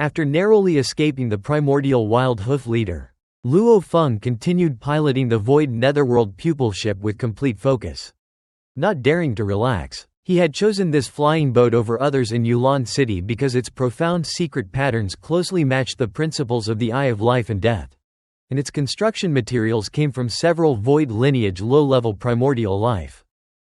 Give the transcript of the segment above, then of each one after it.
After narrowly escaping the primordial wild hoof leader, Luo Feng continued piloting the void netherworld pupil ship with complete focus. Not daring to relax, he had chosen this flying boat over others in Yulan City because its profound secret patterns closely matched the principles of the Eye of Life and Death. And its construction materials came from several void lineage low-level primordial life,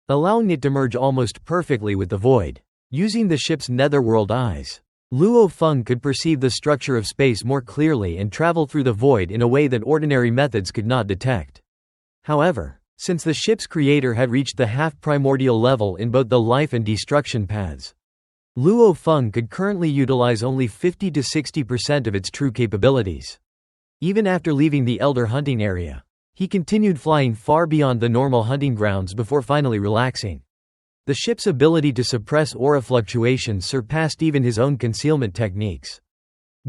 allowing it to merge almost perfectly with the void. Using the ship's netherworld eyes, Luo Feng could perceive the structure of space more clearly and travel through the void in a way that ordinary methods could not detect. However, since the ship's creator had reached the half-primordial level in both the life and destruction paths, Luo Feng could currently utilize only 50 to 60% of its true capabilities. Even after leaving the Elder hunting area, he continued flying far beyond the normal hunting grounds before finally relaxing. The ship's ability to suppress aura fluctuations surpassed even his own concealment techniques,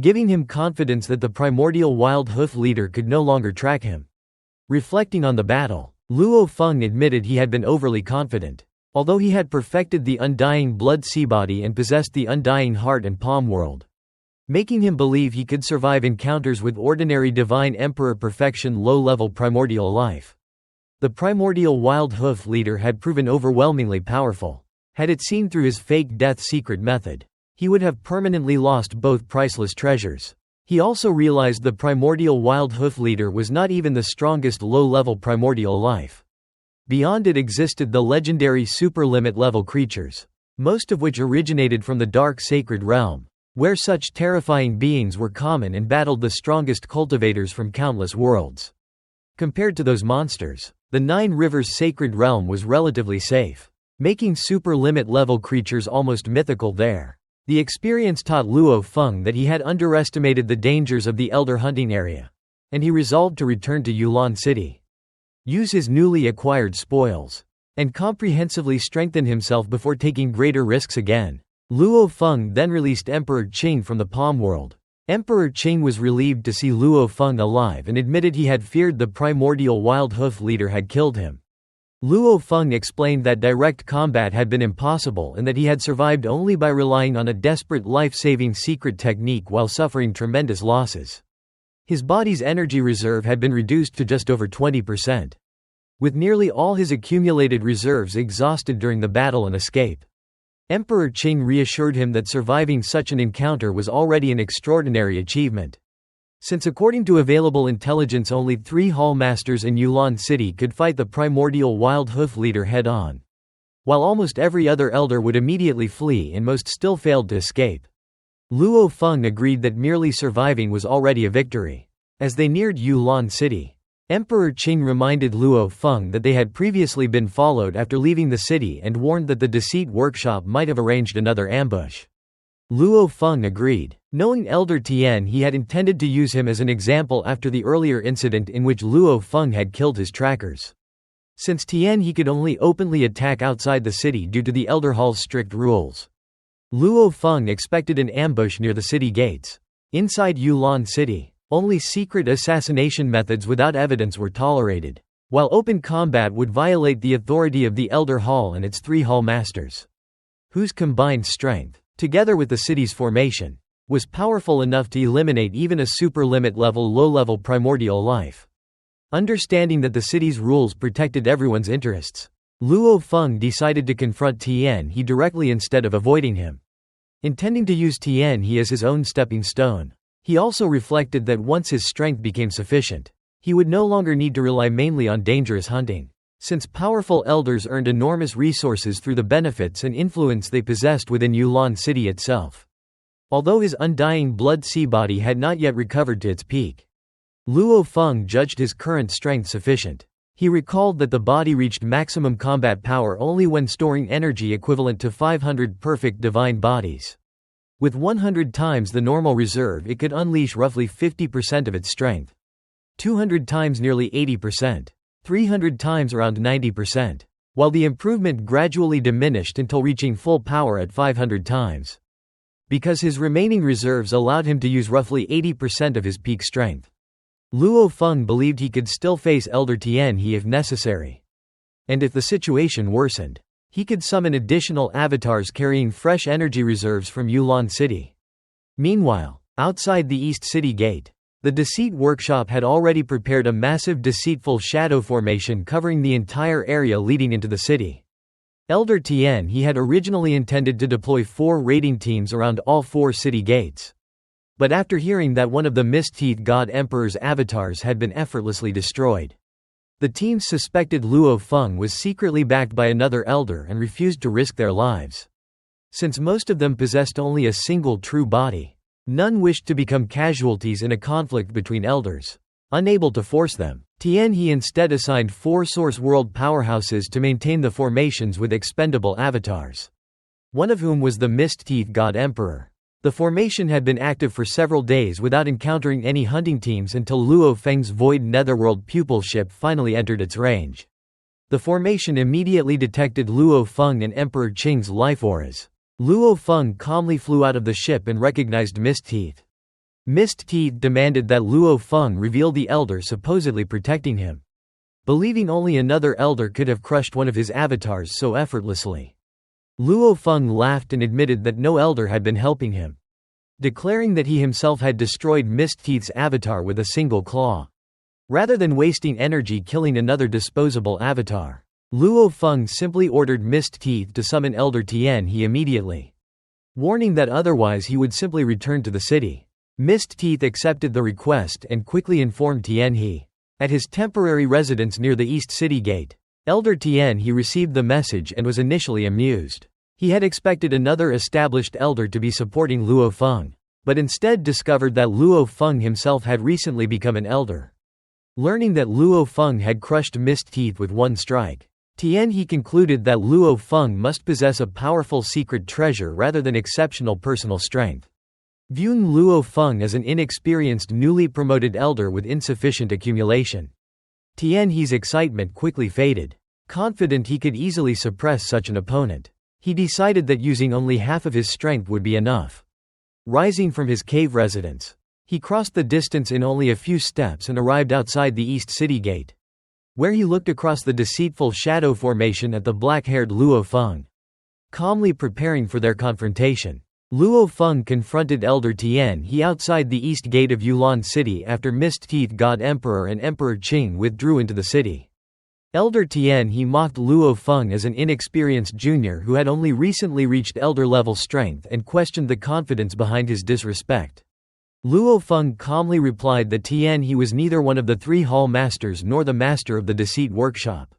giving him confidence that the primordial wild hoof leader could no longer track him. Reflecting on the battle, Luo Feng admitted he had been overly confident. Although he had perfected the undying blood sea body and possessed the undying heart and palm world, making him believe he could survive encounters with ordinary divine emperor perfection low-level primordial life. The primordial wild hoof leader had proven overwhelmingly powerful. Had it seen through his fake death secret method, he would have permanently lost both priceless treasures. He also realized the primordial wild hoof leader was not even the strongest low-level primordial life. Beyond it existed the legendary super-limit-level creatures, most of which originated from the dark sacred realm, where such terrifying beings were common and battled the strongest cultivators from countless worlds. Compared to those monsters, the Nine Rivers sacred realm was relatively safe, making super-limit-level creatures almost mythical there. The experience taught Luo Feng that he had underestimated the dangers of the Elder hunting area, and he resolved to return to Yulan City, use his newly acquired spoils, and comprehensively strengthen himself before taking greater risks again. Luo Feng then released Emperor Qing from the Palm World. Emperor Qing was relieved to see Luo Feng alive and admitted he had feared the primordial wild hoof leader had killed him. Luo Feng explained that direct combat had been impossible and that he had survived only by relying on a desperate life-saving secret technique while suffering tremendous losses. His body's energy reserve had been reduced to just over 20%, with nearly all his accumulated reserves exhausted during the battle and escape. Emperor Qing reassured him that surviving such an encounter was already an extraordinary achievement, since according to available intelligence only 3 Hall Masters in Yulan City could fight the primordial wild hoof leader head-on, while almost every other elder would immediately flee and most still failed to escape. Luo Feng agreed that merely surviving was already a victory. As they neared Yulan City, Emperor Qing reminded Luo Feng that they had previously been followed after leaving the city and warned that the Deceit Workshop might have arranged another ambush. Luo Feng agreed, knowing Elder Tian he had intended to use him as an example after the earlier incident in which Luo Feng had killed his trackers. Since Tienhi could only openly attack outside the city due to the Elder Hall's strict rules, Luo Feng expected an ambush near the city gates. Inside Yulan City, only secret assassination methods without evidence were tolerated, while open combat would violate the authority of the Elder Hall and its 3 Hall Masters, whose combined strength, together with the city's formation, was powerful enough to eliminate even a super-limit-level low-level primordial life. Understanding that the city's rules protected everyone's interests, Luo Feng decided to confront Tienhi directly instead of avoiding him. Intending to use Tienhi as his own stepping stone, he also reflected that once his strength became sufficient, he would no longer need to rely mainly on dangerous hunting, since powerful elders earned enormous resources through the benefits and influence they possessed within Yulan City itself. Although his undying blood sea body had not yet recovered to its peak, Luo Feng judged his current strength sufficient. He recalled that the body reached maximum combat power only when storing energy equivalent to 500 perfect divine bodies. With 100 times the normal reserve, it could unleash roughly 50% of its strength. 200 times nearly 80%. 300 times around 90%. While the improvement gradually diminished until reaching full power at 500 times. Because his remaining reserves allowed him to use roughly 80% of his peak strength, Luo Feng believed he could still face Elder Tienhi if necessary. And if the situation worsened, he could summon additional avatars carrying fresh energy reserves from Yulan City. Meanwhile, Outside the East City Gate, the Deceit Workshop had already prepared a massive deceitful shadow formation covering the entire area leading into the city. Elder Tienhi had originally intended to deploy 4 raiding teams around all 4 city gates. But after hearing that one of the Mist-Teeth God Emperor's avatars had been effortlessly destroyed, the teams suspected Luo Feng was secretly backed by another elder and refused to risk their lives. Since most of them possessed only a single true body, none wished to become casualties in a conflict between elders. Unable to force them, Tienhi instead assigned 4 source world powerhouses to maintain the formations with expendable avatars, one of whom was the Mist-Teeth God Emperor. The formation had been active for several days without encountering any hunting teams until Luo Feng's Void Netherworld pupil ship finally entered its range. The formation immediately detected Luo Feng and Emperor Qing's life auras. Luo Feng calmly flew out of the ship and recognized Mist-Teeth. Mist-Teeth demanded that Luo Feng reveal the elder supposedly protecting him, believing only another elder could have crushed one of his avatars so effortlessly. Luo Feng laughed and admitted that no elder had been helping him, declaring that he himself had destroyed Mist-Teeth's avatar with a single claw, rather than wasting energy killing another disposable avatar. Luo Feng simply ordered Mist-Teeth to summon Elder Tienhi immediately, warning that otherwise he would simply return to the city. Mist-Teeth accepted the request and quickly informed Tienhi. At his temporary residence near the East City Gate, Elder Tienhi received the message and was initially amused. He had expected another established elder to be supporting Luo Feng, but instead discovered that Luo Feng himself had recently become an elder. Learning that Luo Feng had crushed Mist-Teeth with one strike, Tienhi concluded that Luo Feng must possess a powerful secret treasure rather than exceptional personal strength. Viewing Luo Feng as an inexperienced newly promoted elder with insufficient accumulation, Tienhi's excitement quickly faded. Confident he could easily suppress such an opponent, he decided that using only half of his strength would be enough. Rising from his cave residence, he crossed the distance in only a few steps and arrived outside the East City Gate, where he looked across the deceitful shadow formation at the black-haired Luo Feng, calmly preparing for their confrontation. Luo Feng confronted Elder Tienhi outside the east gate of Yulan City after Mist-Teeth God Emperor and Emperor Qing withdrew into the city. Elder Tienhi mocked Luo Feng as an inexperienced junior who had only recently reached elder-level strength and questioned the confidence behind his disrespect. Luo Feng calmly replied that Tienhi was neither one of the 3 hall masters nor the master of the Deceit Workshop,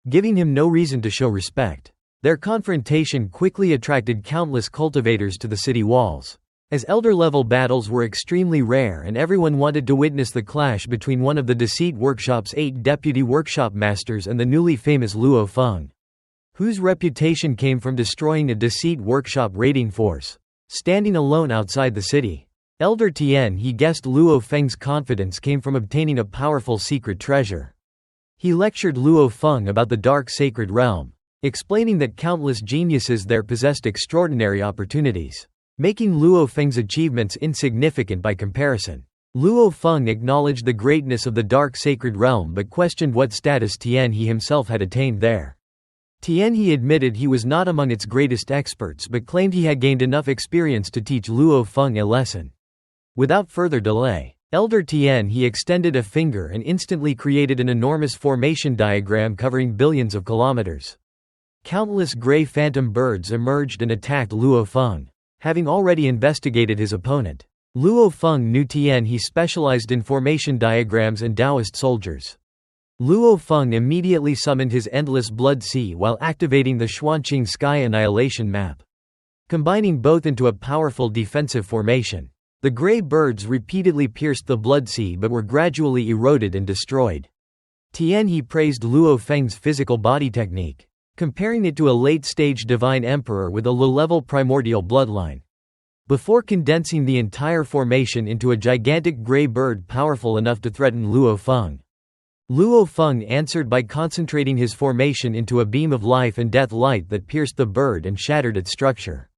giving him no reason to show respect. Their confrontation quickly attracted countless cultivators to the city walls, as elder-level battles were extremely rare and everyone wanted to witness the clash between one of the Deceit Workshop's 8 deputy workshop masters and the newly famous Luo Feng, whose reputation came from destroying a Deceit Workshop raiding force, standing alone outside the city. Elder Tienhi guessed Luo Feng's confidence came from obtaining a powerful secret treasure. He lectured Luo Feng about the dark sacred realm, explaining that countless geniuses there possessed extraordinary opportunities, making Luo Feng's achievements insignificant by comparison. Luo Feng acknowledged the greatness of the dark sacred realm but questioned what status Tienhi himself had attained there. Tienhi admitted he was not among its greatest experts but claimed he had gained enough experience to teach Luo Feng a lesson. Without further delay, Elder Tienhi extended a finger and instantly created an enormous formation diagram covering billions of kilometers. Countless gray phantom birds emerged and attacked Luo Feng, having already investigated his opponent. Luo Feng knew Tienhi specialized in formation diagrams and Taoist soldiers. Luo Feng immediately summoned his endless blood sea while activating the Xuanqing Sky Annihilation map, combining both into a powerful defensive formation. The gray birds repeatedly pierced the blood sea but were gradually eroded and destroyed. Tienhi praised Luo Feng's physical body technique, comparing it to a late-stage divine emperor with a low-level primordial bloodline, before condensing the entire formation into a gigantic gray bird powerful enough to threaten Luo Feng. Luo Feng answered by concentrating his formation into a beam of life and death light that pierced the bird and shattered its structure.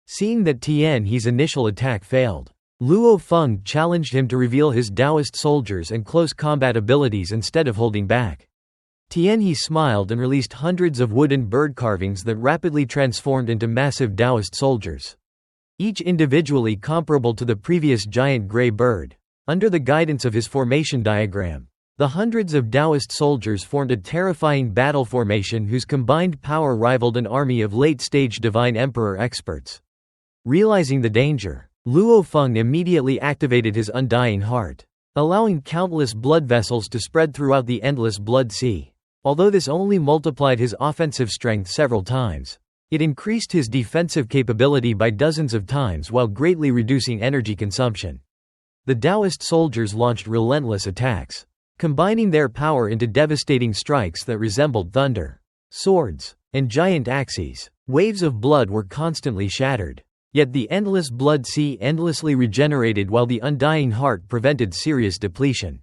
Seeing that Tienhi's initial attack failed, Luo Feng challenged him to reveal his Taoist soldiers and close combat abilities instead of holding back. Tienhi smiled and released hundreds of wooden bird carvings that rapidly transformed into massive Taoist soldiers. each individually comparable to the previous giant gray bird. Under the guidance of his formation diagram, the hundreds of Taoist soldiers formed a terrifying battle formation whose combined power rivaled an army of late-stage divine emperor experts. Realizing the danger, Luo Feng immediately activated his undying heart, allowing countless blood vessels to spread throughout the endless blood sea. Although this only multiplied his offensive strength several times, it increased his defensive capability by dozens of times while greatly reducing energy consumption. The Taoist soldiers launched relentless attacks, combining their power into devastating strikes that resembled thunder, swords, and giant axes. Waves of blood were constantly shattered. Yet the endless blood sea endlessly regenerated while the undying heart prevented serious depletion.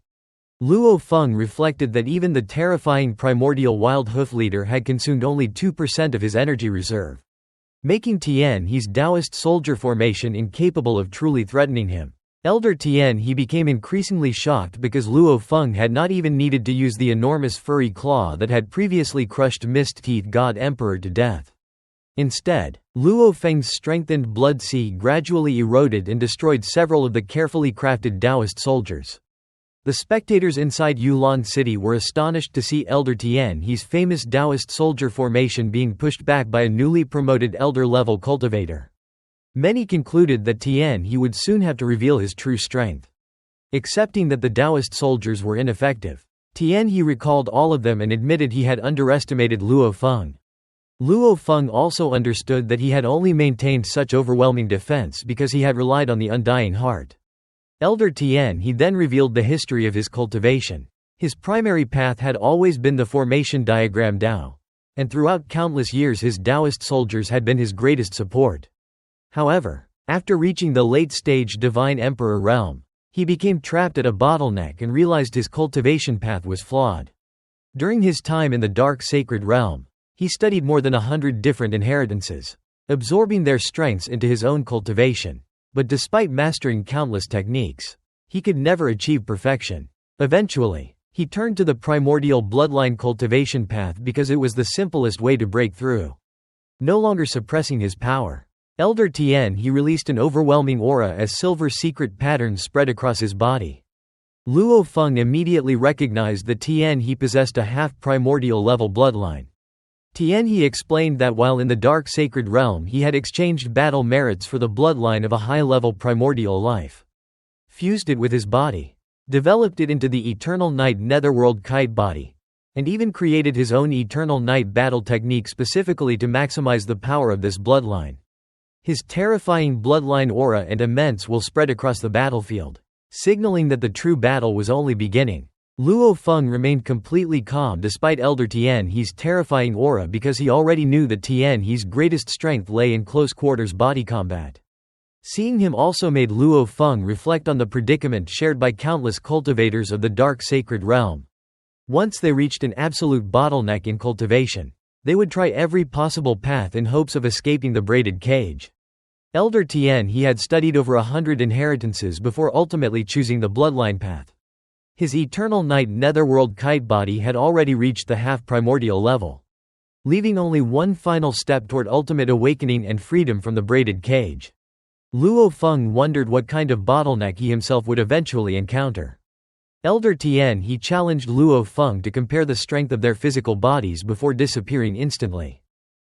Luo Feng reflected that even the terrifying primordial wild hoof leader had consumed only 2% of his energy reserve, making Tienhi's Taoist soldier formation incapable of truly threatening him. Elder Tienhi became increasingly shocked because Luo Feng had not even needed to use the enormous furry claw that had previously crushed Mist Teeth God Emperor to death. Instead, Luo Feng's strengthened blood sea gradually eroded and destroyed several of the carefully crafted Taoist soldiers. The spectators inside Yulan City were astonished to see Elder Tienhi's famous Taoist soldier formation being pushed back by a newly promoted elder-level cultivator. Many concluded that Tienhi would soon have to reveal his true strength. Accepting that the Taoist soldiers were ineffective, Tienhi recalled all of them and admitted he had underestimated Luo Feng. Luo Feng also understood that he had only maintained such overwhelming defense because he had relied on the undying heart. Elder Tienhi then revealed the history of his cultivation. His primary path had always been the formation diagram Dao, and throughout countless years his Taoist soldiers had been his greatest support. However, after reaching the late-stage Divine Emperor realm, he became trapped at a bottleneck and realized his cultivation path was flawed. During his time in the Dark Sacred Realm, he studied more than 100 different inheritances, absorbing their strengths into his own cultivation. But despite mastering countless techniques, he could never achieve perfection. Eventually, he turned to the primordial bloodline cultivation path because it was the simplest way to break through. No longer suppressing his power, Elder Tienhi released an overwhelming aura as silver secret patterns spread across his body. Luo Feng immediately recognized that Tienhi possessed a half-primordial level bloodline. Tienhi explained that while in the Dark Sacred Realm he had exchanged battle merits for the bloodline of a high-level primordial life, fused it with his body, developed it into the Eternal Night Netherworld Kite body, and even created his own Eternal Night battle technique specifically to maximize the power of this bloodline. His terrifying bloodline aura and immense will spread across the battlefield, signaling that the true battle was only beginning. Luo Feng remained completely calm despite Elder Tienhi's terrifying aura because he already knew that Tienhi's greatest strength lay in close-quarters body combat. Seeing him also made Luo Feng reflect on the predicament shared by countless cultivators of the Dark Sacred Realm. Once they reached an absolute bottleneck in cultivation, they would try every possible path in hopes of escaping the braided cage. Elder Tienhi had studied over 100 inheritances before ultimately choosing the bloodline path. His Eternal Night Netherworld Kite body had already reached the half-primordial level, leaving only one final step toward ultimate awakening and freedom from the braided cage. Luo Feng wondered what kind of bottleneck he himself would eventually encounter. Elder Tienhi challenged Luo Feng to compare the strength of their physical bodies before disappearing instantly.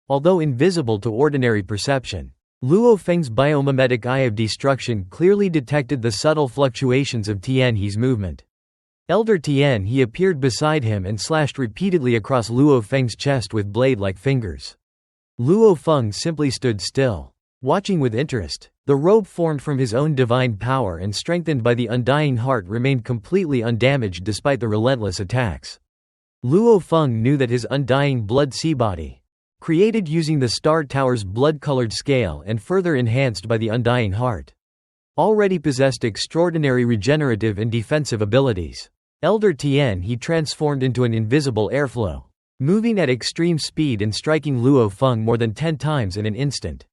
Although invisible to ordinary perception, Luo Feng's biomimetic eye of destruction clearly detected the subtle fluctuations of Tienhi's movement. Elder Tienhi appeared beside him and slashed repeatedly across Luo Feng's chest with blade-like fingers. Luo Feng simply stood still, watching with interest. The robe formed from his own divine power and strengthened by the undying heart remained completely undamaged despite the relentless attacks. Luo Feng knew that his undying blood sea body, created using the Star Tower's blood-colored scale and further enhanced by the undying heart, already possessed extraordinary regenerative and defensive abilities. Elder Tienhi transformed into an invisible airflow, moving at extreme speed and striking Luo Feng more than 10 times in an instant.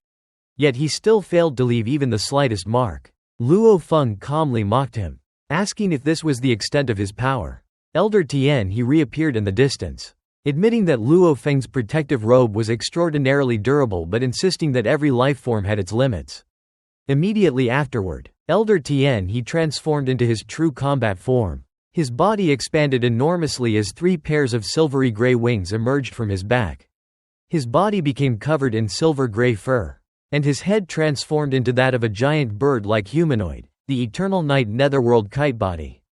Yet he still failed to leave even the slightest mark. Luo Feng calmly mocked him, asking if this was the extent of his power. Elder Tienhi reappeared in the distance, admitting that Luo Feng's protective robe was extraordinarily durable but insisting that every life form had its limits. Immediately afterward, Elder Tienhi transformed into his true combat form. His body expanded enormously as 3 pairs of silvery gray wings emerged from his back. His body became covered in silver-gray fur, and his head transformed into that of a giant bird-like humanoid, the Eternal Night Netherworld Kite Body.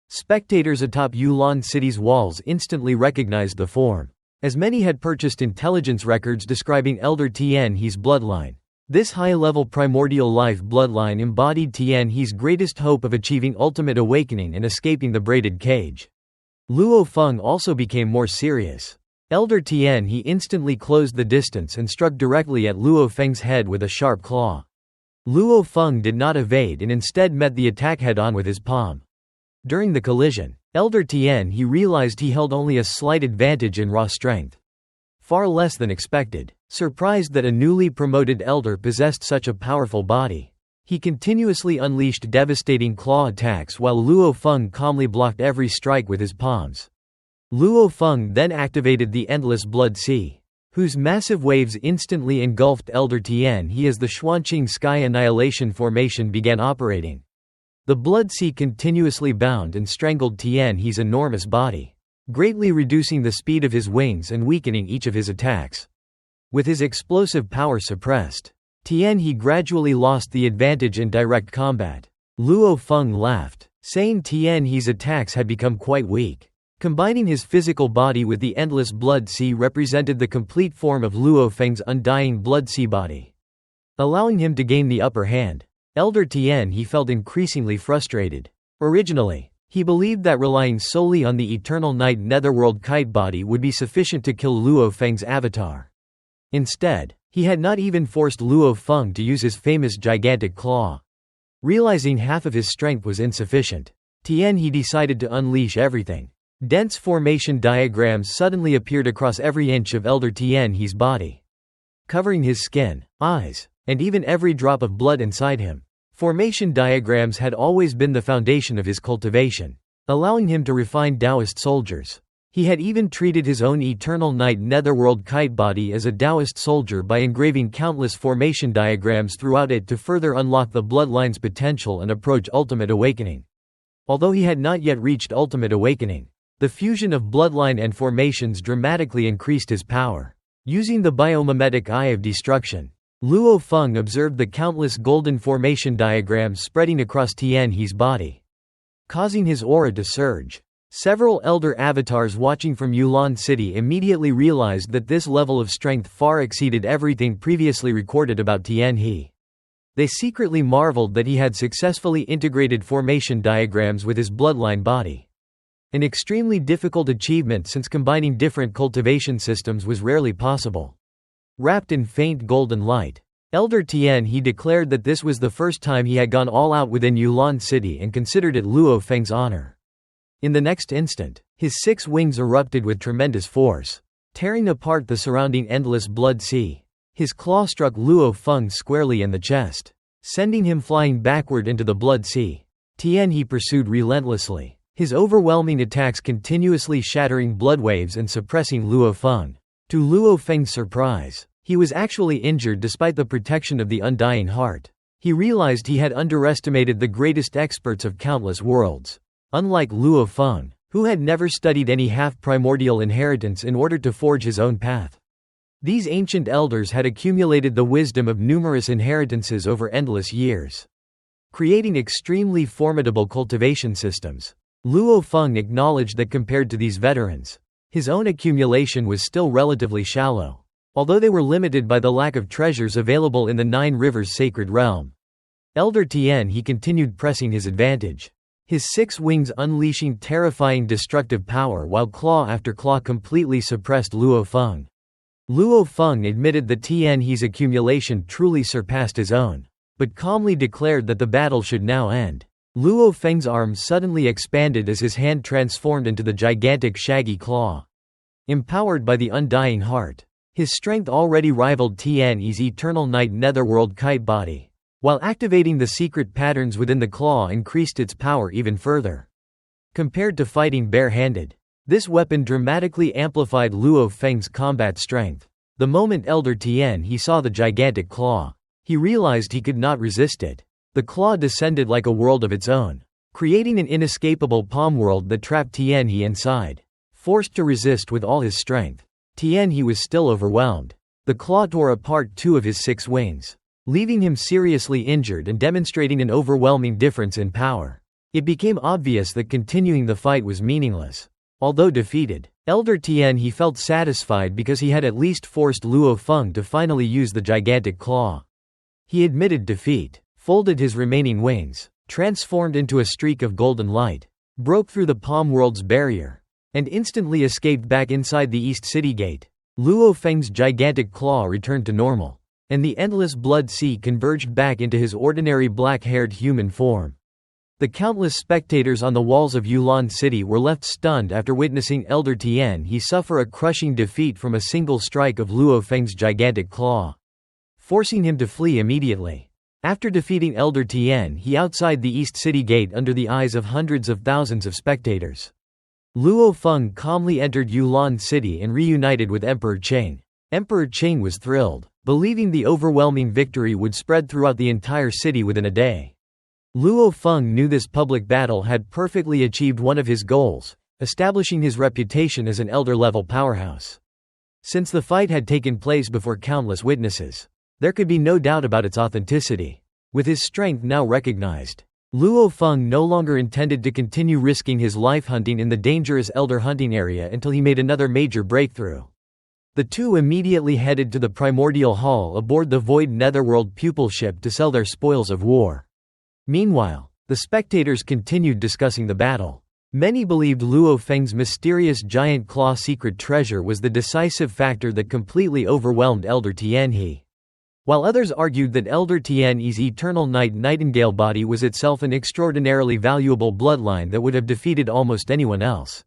Spectators atop Yulan City's walls instantly recognized the form, as many had purchased intelligence records describing Elder Tienhi's bloodline. This high-level primordial life bloodline embodied Tienhi's greatest hope of achieving ultimate awakening and escaping the braided cage. Luo Feng also became more serious. Elder Tienhi instantly closed the distance and struck directly at Luo Feng's head with a sharp claw. Luo Feng did not evade and instead met the attack head-on with his palm. During the collision, Elder Tienhi realized he held only a slight advantage in raw strength. Far less than expected, surprised that a newly promoted elder possessed such a powerful body. He continuously unleashed devastating claw attacks while Luo Feng calmly blocked every strike with his palms. Luo Feng then activated the Endless Blood Sea, whose massive waves instantly engulfed Elder Tienhi as the Xuanqing Sky Annihilation Formation began operating. The Blood Sea continuously bound and strangled Tienhi's enormous body, greatly reducing the speed of his wings and weakening each of his attacks. With his explosive power suppressed, Tienhi gradually lost the advantage in direct combat. Luo Feng laughed, saying Tienhi's attacks had become quite weak. Combining his physical body with the Endless Blood Sea represented the complete form of Luo Feng's undying Blood Sea body. Allowing him to gain the upper hand, Elder Tienhi felt increasingly frustrated. Originally, he believed that relying solely on the Eternal Night Netherworld Kite Body would be sufficient to kill Luo Feng's avatar. Instead, he had not even forced Luo Feng to use his famous gigantic claw. Realizing half of his strength was insufficient, Tienhi decided to unleash everything. Dense formation diagrams suddenly appeared across every inch of Elder Tienhi's body, covering his skin, eyes, and even every drop of blood inside him. Formation diagrams had always been the foundation of his cultivation, allowing him to refine Taoist soldiers. He had even treated his own Eternal Night Netherworld Kite Body as a Taoist soldier by engraving countless formation diagrams throughout it to further unlock the bloodline's potential and approach ultimate awakening. Although he had not yet reached ultimate awakening, the fusion of bloodline and formations dramatically increased his power. Using the biomimetic Eye of Destruction, Luo Feng observed the countless golden formation diagrams spreading across Tienhi's body, causing his aura to surge. Several elder avatars watching from Yulan City immediately realized that this level of strength far exceeded everything previously recorded about Tienhi. They secretly marveled that he had successfully integrated formation diagrams with his bloodline body. An extremely difficult achievement since combining different cultivation systems was rarely possible. Wrapped in faint golden light, Elder Tienhi declared that this was the first time he had gone all out within Yulan City and considered it Luo Feng's honor. In the next instant, his 6 wings erupted with tremendous force, tearing apart the surrounding Endless Blood Sea. His claw struck Luo Feng squarely in the chest, sending him flying backward into the Blood Sea. Tienhi pursued relentlessly, his overwhelming attacks continuously shattering blood waves and suppressing Luo Feng. To Luo Feng's surprise, he was actually injured despite the protection of the Undying Heart. He realized he had underestimated the greatest experts of countless worlds. Unlike Luo Feng, who had never studied any half-primordial inheritance in order to forge his own path. These ancient elders had accumulated the wisdom of numerous inheritances over endless years, creating extremely formidable cultivation systems. Luo Feng acknowledged that compared to these veterans, his own accumulation was still relatively shallow, although they were limited by the lack of treasures available in the 9 Rivers Sacred Realm. Elder Tienhi continued pressing his advantage, his 6 wings unleashing terrifying destructive power while claw after claw completely suppressed Luo Feng. Luo Feng admitted that Tienhi's accumulation truly surpassed his own, but calmly declared that the battle should now end. Luo Feng's arms suddenly expanded as his hand transformed into the gigantic shaggy claw. Empowered by the Undying Heart, his strength already rivaled Tienhi's Eternal Night Netherworld Kite Body. While activating the secret patterns within the claw increased its power even further. Compared to fighting bare-handed, this weapon dramatically amplified Luo Feng's combat strength. The moment Elder Tienhi saw the gigantic claw, He realized he could not resist it. The claw descended like a world of its own, creating an inescapable palm world that trapped Tienhi inside. Forced to resist with all his strength, Tienhi was still overwhelmed. The claw tore apart 2 of his 6 wings, leaving him seriously injured and demonstrating an overwhelming difference in power. It became obvious that continuing the fight was meaningless. Although defeated, Elder Tienhi felt satisfied because he had at least forced Luo Feng to finally use the gigantic claw. He admitted defeat, folded his remaining wings, transformed into a streak of golden light, broke through the palm world's barrier, and instantly escaped back inside the East City gate. Luo Feng's gigantic claw returned to normal, and the endless blood sea converged back into his ordinary black-haired human form. The countless spectators on the walls of Yulan City were left stunned after witnessing Elder Tienhi suffer a crushing defeat from a single strike of Luo Feng's gigantic claw, forcing him to flee immediately. After defeating Elder Tienhi outside the East City gate under the eyes of hundreds of thousands of spectators, Luo Feng calmly entered Yulan City and reunited with Emperor Qing. Emperor Qing was thrilled, believing the overwhelming victory would spread throughout the entire city within a day. Luo Feng knew this public battle had perfectly achieved one of his goals, establishing his reputation as an elder-level powerhouse. Since the fight had taken place before countless witnesses, there could be no doubt about its authenticity. With his strength now recognized, Luo Feng no longer intended to continue risking his life hunting in the dangerous elder hunting area until he made another major breakthrough. The two immediately headed to the primordial hall aboard the Void Netherworld pupil ship to sell their spoils of war. Meanwhile, the spectators continued discussing the battle. Many believed Luo Feng's mysterious giant claw secret treasure was the decisive factor that completely overwhelmed Elder Tienhi, while others argued that Elder Tienhi's eternal nightingale body was itself an extraordinarily valuable bloodline that would have defeated almost anyone else.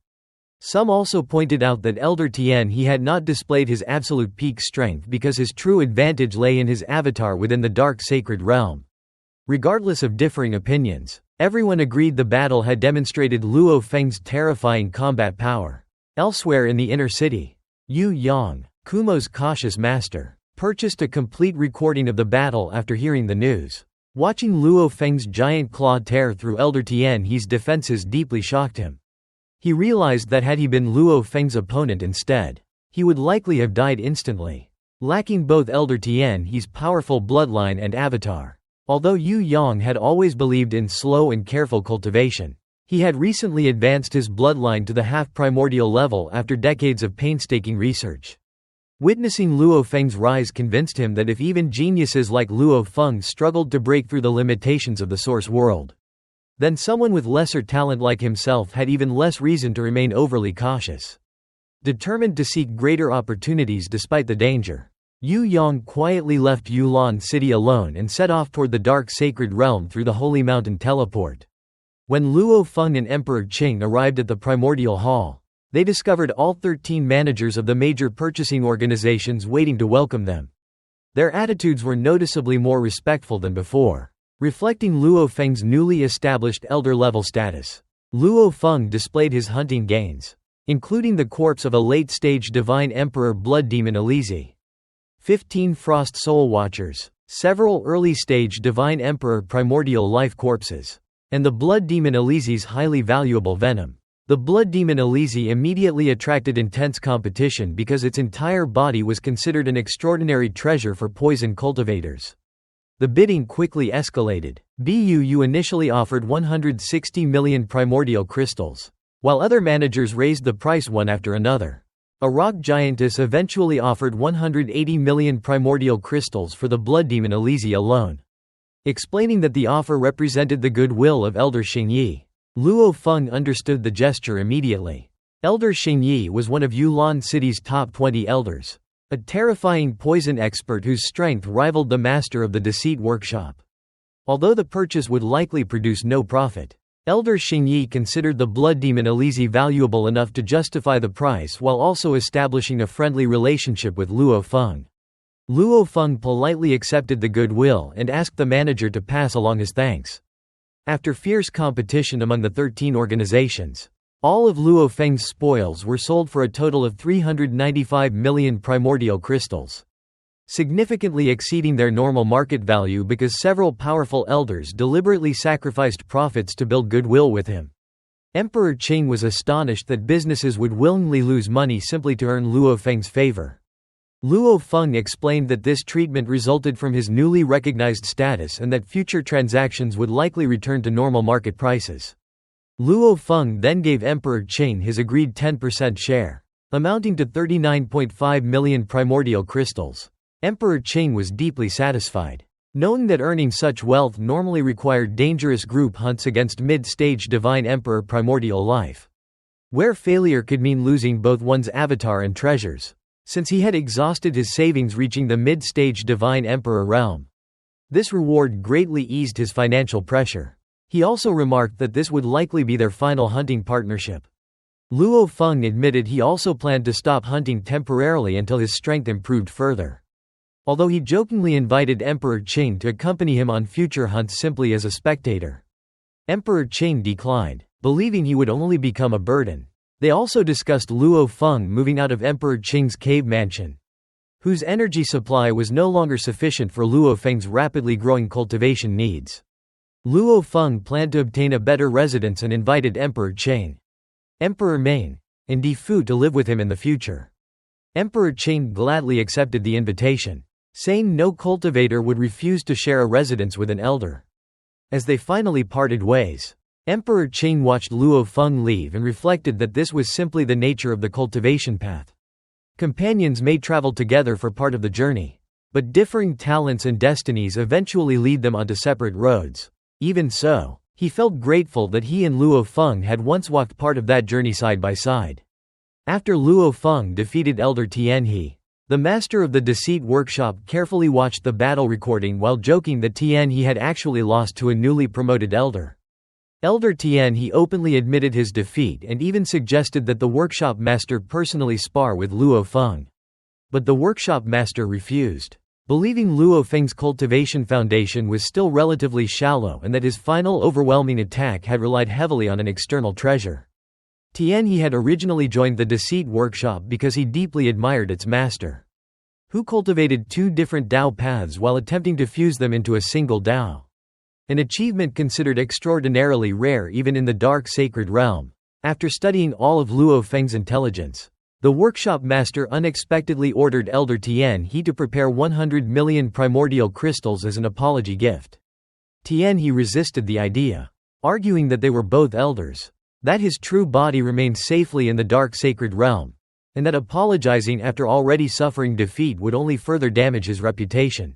Some also pointed out that Elder Tienhi had not displayed his absolute peak strength because his true advantage lay in his avatar within the dark sacred realm. Regardless of differing opinions, everyone agreed the battle had demonstrated Luo Feng's terrifying combat power. Elsewhere in the inner city, Yu Yang, Kumo's cautious master, purchased a complete recording of the battle after hearing the news. Watching Luo Feng's giant claw tear through Elder Tienhi's defenses deeply shocked him. He realized that had he been Luo Feng's opponent instead, he would likely have died instantly, lacking both Elder Tienhi's powerful bloodline and avatar. Although Yu Yang had always believed in slow and careful cultivation, he had recently advanced his bloodline to the half-primordial level after decades of painstaking research. Witnessing Luo Feng's rise convinced him that if even geniuses like Luo Feng struggled to break through the limitations of the source world, then someone with lesser talent like himself had even less reason to remain overly cautious. Determined to seek greater opportunities despite the danger, Yu Yang quietly left Yulan City alone and set off toward the dark sacred realm through the Holy Mountain teleport. When Luo Feng and Emperor Qing arrived at the primordial hall, they discovered all 13 managers of the major purchasing organizations waiting to welcome them. Their attitudes were noticeably more respectful than before, reflecting Luo Feng's newly established elder-level status. Luo Feng displayed his hunting gains, including the corpse of a late-stage divine emperor blood demon Elizi, 15 frost soul watchers, several early-stage divine emperor primordial life corpses, and the blood demon Elizi's highly valuable venom. The blood demon Elizi immediately attracted intense competition because its entire body was considered an extraordinary treasure for poison cultivators. The bidding quickly escalated. BUU initially offered 160 million primordial crystals, while other managers raised the price one after another. A rock giantess eventually offered 180 million primordial crystals for the blood demon Elizi alone, explaining that the offer represented the goodwill of Elder Xingyi. Luo Feng understood the gesture immediately. Elder Xingyi was one of Yulan City's top 20 elders, a terrifying poison expert whose strength rivaled the master of the deceit workshop. Although the purchase would likely produce no profit, Elder Xingyi considered the blood demon Elizi valuable enough to justify the price while also establishing a friendly relationship with Luo Feng. Luo Feng politely accepted the goodwill and asked the manager to pass along his thanks. After fierce competition among the 13 organizations, all of Luo Feng's spoils were sold for a total of 395 million primordial crystals. significantly exceeding their normal market value because several powerful elders deliberately sacrificed profits to build goodwill with him. Emperor Qing was astonished that businesses would willingly lose money simply to earn Luo Feng's favor. Luo Feng explained that this treatment resulted from his newly recognized status and that future transactions would likely return to normal market prices. Luo Feng then gave Emperor Qing his agreed 10% share, amounting to 39.5 million primordial crystals. Emperor Qing was deeply satisfied, knowing that earning such wealth normally required dangerous group hunts against mid-stage divine emperor primordial life, where failure could mean losing both one's avatar and treasures. Since he had exhausted his savings reaching the mid-stage divine emperor realm, this reward greatly eased his financial pressure. He also remarked that this would likely be their final hunting partnership. Luo Feng admitted he also planned to stop hunting temporarily until his strength improved further. Although he jokingly invited Emperor Qing to accompany him on future hunts simply as a spectator, Emperor Qing declined, believing he would only become a burden. They also discussed Luo Feng moving out of Emperor Qing's cave mansion, whose energy supply was no longer sufficient for Luo Feng's rapidly growing cultivation needs. Luo Feng planned to obtain a better residence and invited Emperor Qing, Emperor Main, and Di Fu to live with him in the future. Emperor Qing gladly accepted the invitation, saying no cultivator would refuse to share a residence with an elder. As they finally parted ways, Emperor Qing watched Luo Feng leave and reflected that this was simply the nature of the cultivation path. Companions may travel together for part of the journey, but differing talents and destinies eventually lead them onto separate roads. Even so, he felt grateful that he and Luo Feng had once walked part of that journey side by side. After Luo Feng defeated Elder Tienhi, the master of the deceit workshop carefully watched the battle recording while joking that Tienhi had actually lost to a newly promoted elder. Elder Tienhi openly admitted his defeat and even suggested that the workshop master personally spar with Luo Feng. But the workshop master refused, believing Luo Feng's cultivation foundation was still relatively shallow and that his final overwhelming attack had relied heavily on an external treasure. Tienhi had originally joined the deceit workshop because he deeply admired its master, who cultivated two different Dao paths while attempting to fuse them into a single Dao. An achievement considered extraordinarily rare even in the dark sacred realm. After studying all of Luo Feng's intelligence, the workshop master unexpectedly ordered Elder Tienhi to prepare 100 million primordial crystals as an apology gift. Tienhi resisted the idea, arguing that they were both elders, that his true body remained safely in the dark sacred realm, and that apologizing after already suffering defeat would only further damage his reputation.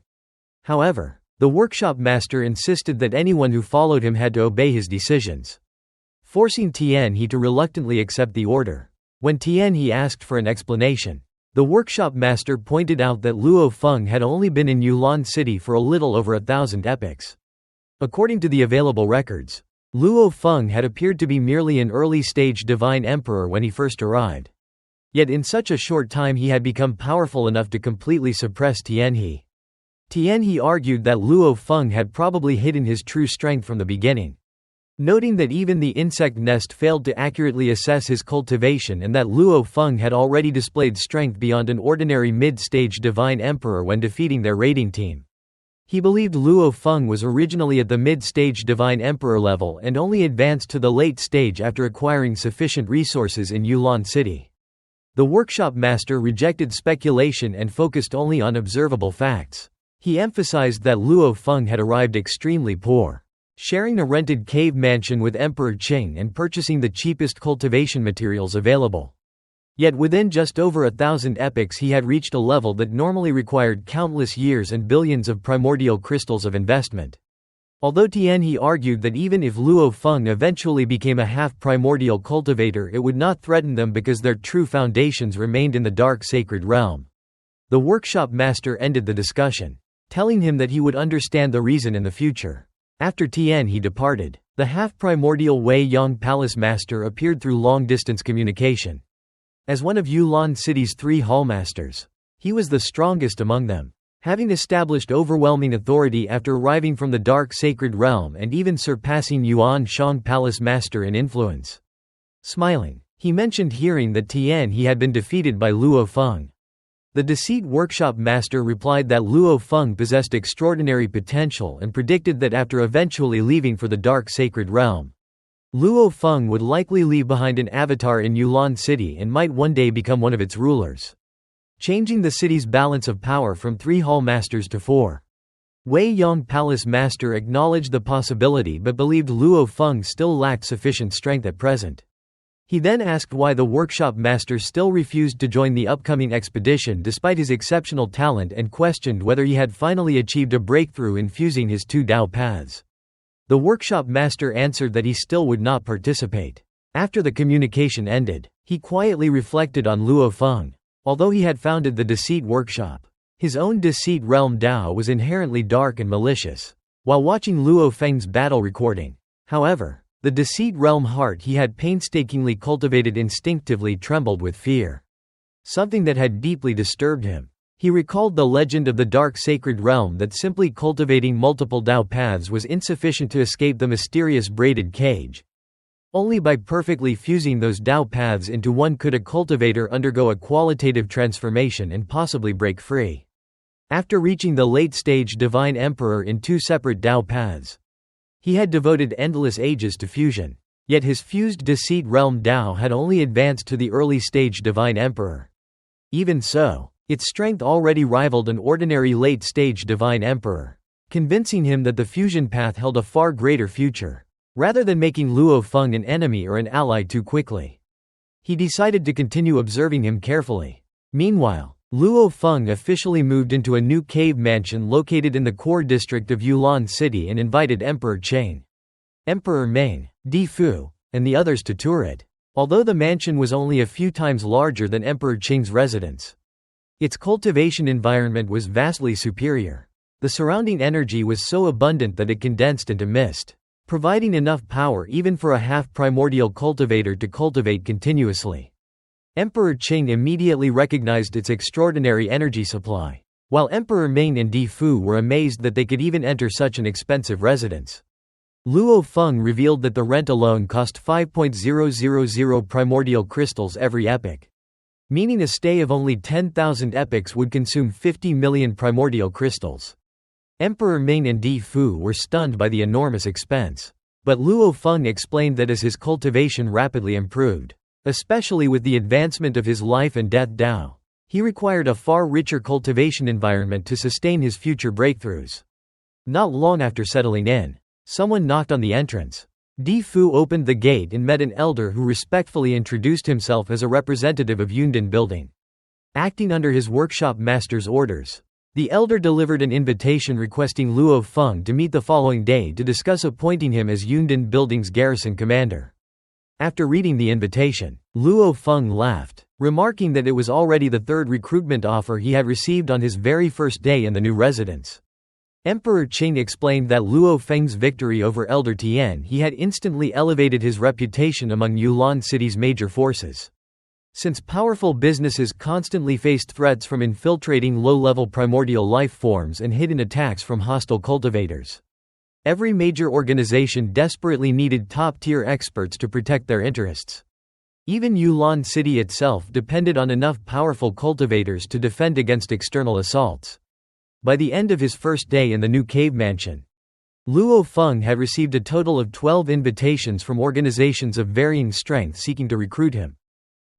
However, the workshop master insisted that anyone who followed him had to obey his decisions, forcing Tienhi to reluctantly accept the order. When Tienhi asked for an explanation, the workshop master pointed out that Luo Feng had only been in Yulan City for a little over 1,000 epochs. According to the available records, Luo Feng had appeared to be merely an early-stage divine emperor when he first arrived. Yet in such a short time he had become powerful enough to completely suppress Tienhi. Tienhi argued that Luo Feng had probably hidden his true strength from the beginning, noting that even the insect nest failed to accurately assess his cultivation and that Luo Feng had already displayed strength beyond an ordinary mid-stage divine emperor when defeating their raiding team. He believed Luo Feng was originally at the mid-stage divine emperor level and only advanced to the late stage after acquiring sufficient resources in Yulan City. The workshop master rejected speculation and focused only on observable facts. He emphasized that Luo Feng had arrived extremely poor, sharing a rented cave mansion with Emperor Qing and purchasing the cheapest cultivation materials available. Yet within just over 1,000 epochs he had reached a level that normally required countless years and billions of primordial crystals of investment. Although Tienhi argued that even if Luo Feng eventually became a half-primordial cultivator it would not threaten them because their true foundations remained in the dark sacred realm. The workshop master ended the discussion, telling him that he would understand the reason in the future. After Tienhi departed, the half-primordial Wei Yang Palace Master appeared through long-distance communication. As one of Yulan City's 3 hallmasters, he was the strongest among them, having established overwhelming authority after arriving from the dark sacred realm and even surpassing Yuan Shang Palace Master in influence. Smiling, he mentioned hearing that Tienhi had been defeated by Luo Feng. The Deceit Workshop Master replied that Luo Feng possessed extraordinary potential and predicted that after eventually leaving for the Dark Sacred Realm, Luo Feng would likely leave behind an avatar in Yulan City and might one day become one of its rulers, changing the city's balance of power from 3 hall masters to 4. Wei Yong Palace Master acknowledged the possibility but believed Luo Feng still lacked sufficient strength at present. He then asked why the workshop master still refused to join the upcoming expedition despite his exceptional talent and questioned whether he had finally achieved a breakthrough in fusing his 2 Dao paths. The workshop master answered that he still would not participate. After the communication ended, he quietly reflected on Luo Feng. Although he had founded the Deceit Workshop, his own Deceit Realm Dao was inherently dark and malicious. While watching Luo Feng's battle recording, however, the Deceit Realm heart he had painstakingly cultivated instinctively trembled with fear. Something that had deeply disturbed him. He recalled the legend of the Dark Sacred Realm that simply cultivating multiple Dao paths was insufficient to escape the mysterious braided cage. Only by perfectly fusing those Dao paths into one could a cultivator undergo a qualitative transformation and possibly break free. After reaching the late-stage Divine Emperor in 2 separate Dao paths, he had devoted endless ages to fusion. Yet his fused Deceit Realm Dao had only advanced to the early-stage Divine Emperor. Even so, its strength already rivaled an ordinary late-stage Divine Emperor, convincing him that the fusion path held a far greater future. Rather than making Luo Feng an enemy or an ally too quickly, he decided to continue observing him carefully. Meanwhile, Luo Feng officially moved into a new cave mansion located in the core district of Yulan City and invited Emperor Cheng, Emperor Meng, Di Fu, and the others to tour it. Although the mansion was only a few times larger than Emperor Cheng's residence, its cultivation environment was vastly superior. The surrounding energy was so abundant that it condensed into mist, providing enough power even for a half-primordial cultivator to cultivate continuously. Emperor Cheng immediately recognized its extraordinary energy supply, while Emperor Meng and Di Fu were amazed that they could even enter such an expensive residence. Luo Feng revealed that the rent alone cost 5,000 primordial crystals every epoch, meaning a stay of only 10,000 epochs would consume 50 million primordial crystals. Emperor Ming and Di Fu were stunned by the enormous expense. But Luo Feng explained that as his cultivation rapidly improved, especially with the advancement of his life and death Dao, he required a far richer cultivation environment to sustain his future breakthroughs. Not long after settling in, someone knocked on the entrance. Di Fu opened the gate and met an elder who respectfully introduced himself as a representative of Yundan Building. Acting under his workshop master's orders, the elder delivered an invitation requesting Luo Feng to meet the following day to discuss appointing him as Yundan Building's garrison commander. After reading the invitation, Luo Feng laughed, remarking that it was already the 3rd recruitment offer he had received on his very first day in the new residence. Emperor Qing explained that Luo Feng's victory over Elder Tian had instantly elevated his reputation among Yulan City's major forces. Since powerful businesses constantly faced threats from infiltrating low-level primordial life forms and hidden attacks from hostile cultivators, every major organization desperately needed top-tier experts to protect their interests. Even Yulan City itself depended on enough powerful cultivators to defend against external assaults. By the end of his first day in the new cave mansion, Luo Feng had received a total of 12 invitations from organizations of varying strength seeking to recruit him.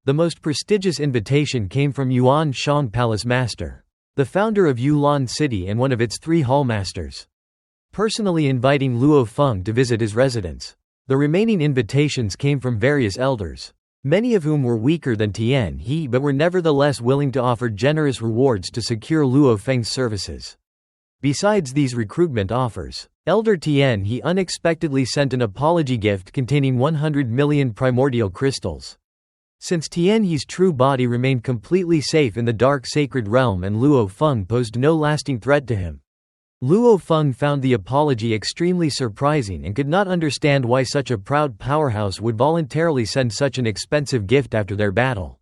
The most prestigious invitation came from Yuan Shang Palace Master, the founder of Yulan City and one of its 3 hall masters, personally inviting Luo Feng to visit his residence. The remaining invitations came from various elders, many of whom were weaker than Tienhi but were nevertheless willing to offer generous rewards to secure Luo Feng's services. Besides these recruitment offers, Elder Tienhi unexpectedly sent an apology gift containing 100 million primordial crystals. Since Tienhi's true body remained completely safe in the dark sacred realm and Luo Feng posed no lasting threat to him, Luo Feng found the apology extremely surprising and could not understand why such a proud powerhouse would voluntarily send such an expensive gift after their battle.